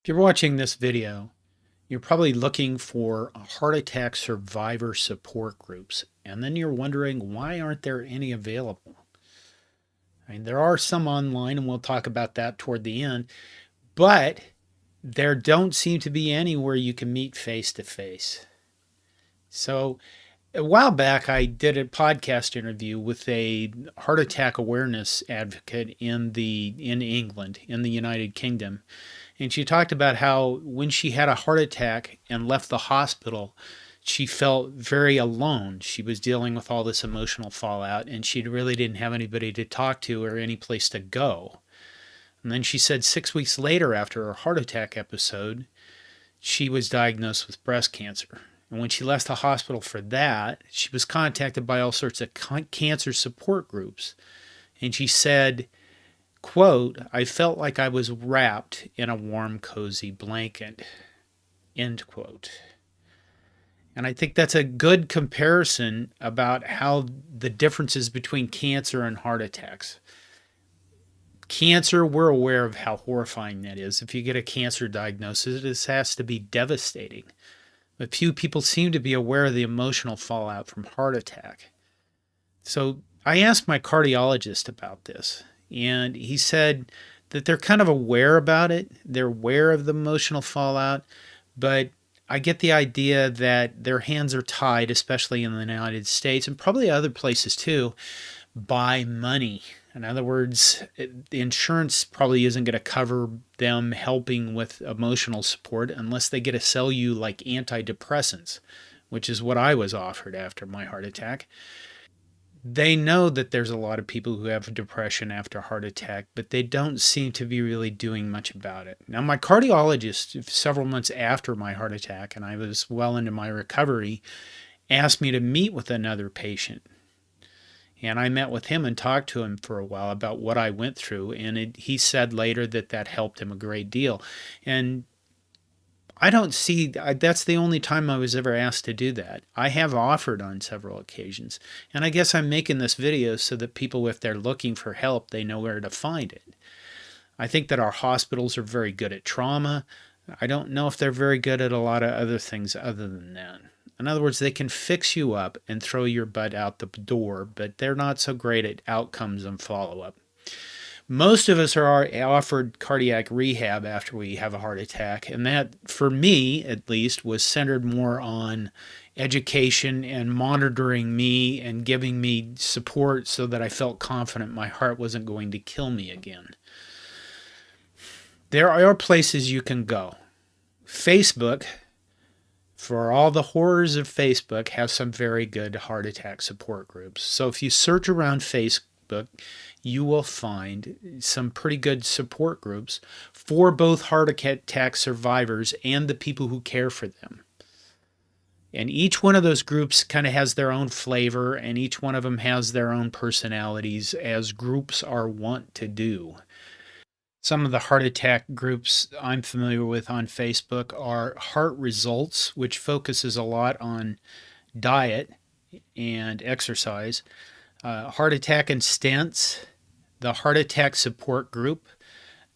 If you're watching this video, you're probably looking for heart attack survivor support groups, and then you're wondering why aren't there any available? I mean, there are some online, and we'll talk about that toward the end, but there don't seem to be any where you can meet face to face. So, a while back, I did a podcast interview with a heart attack awareness advocate in England, in the United Kingdom. And she talked about how when she had a heart attack and left the hospital, she felt very alone. She was dealing with all this emotional fallout, and she really didn't have anybody to talk to or any place to go. And then she said 6 weeks later, after her heart attack episode, she was diagnosed with breast cancer. And when she left the hospital for that, she was contacted by all sorts of cancer support groups. And she said, quote, "I felt like I was wrapped in a warm, cozy blanket," end quote. And I think that's a good comparison about how the differences between cancer and heart attacks. Cancer, we're aware of how horrifying that is. If you get a cancer diagnosis, this has to be devastating. But few people seem to be aware of the emotional fallout from heart attack. So I asked my cardiologist about this, and he said that they're kind of aware about it. They're aware of the emotional fallout, but I get the idea that their hands are tied, especially in the United States and probably other places too, by money. In other words, the insurance probably isn't going to cover them helping with emotional support unless they get to sell you like antidepressants, which is what I was offered after my heart attack. They know that there's a lot of people who have depression after a heart attack, but they don't seem to be really doing much about it. Now, my cardiologist, several months after my heart attack, and I was well into my recovery, asked me to meet with another patient. And I met with him and talked to him for a while about what I went through. And he said later that that helped him a great deal. And I don't see that's the only time I was ever asked to do that. I have offered on several occasions. And I guess I'm making this video so that people, if they're looking for help, they know where to find it. I think that our hospitals are very good at trauma. I don't know if they're very good at a lot of other things other than that. In other words, they can fix you up and throw your butt out the door, but they're not so great at outcomes and follow up. Most of us are offered cardiac rehab after we have a heart attack, and that, for me at least, was centered more on education and monitoring me and giving me support so that I felt confident my heart wasn't going to kill me again. There are places you can go. Facebook, for all the horrors of Facebook, has some very good heart attack support groups. So if you search around Facebook, you will find some pretty good support groups for both heart attack survivors and the people who care for them. And each one of those groups kind of has their own flavor, and each one of them has their own personalities, as groups are wont to do. Some of the heart attack groups I'm familiar with on Facebook are Heart Results, which focuses a lot on diet and exercise, Heart Attack and Stents, the Heart Attack Support Group,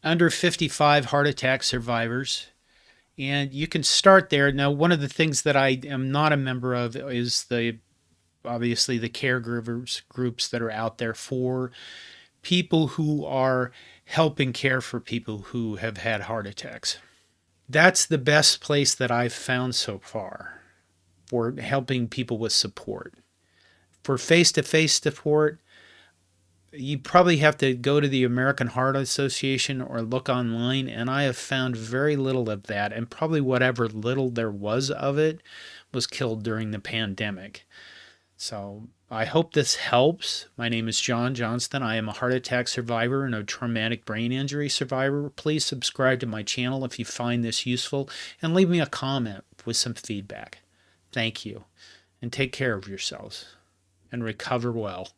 Under 55 Heart Attack Survivors. And you can start there. Now, one of the things that I am not a member of is obviously the caregivers groups that are out there for people who are helping care for people who have had heart attacks. That's the best place that I've found so far for helping people with support. For face-to-face support, you probably have to go to the American Heart Association or look online, and I have found very little of that, and probably whatever little there was of it was killed during the pandemic. So I hope this helps. My name is John Johnston. I am a heart attack survivor and a traumatic brain injury survivor. Please subscribe to my channel if you find this useful, and leave me a comment with some feedback. Thank you, and take care of yourselves, and recover well.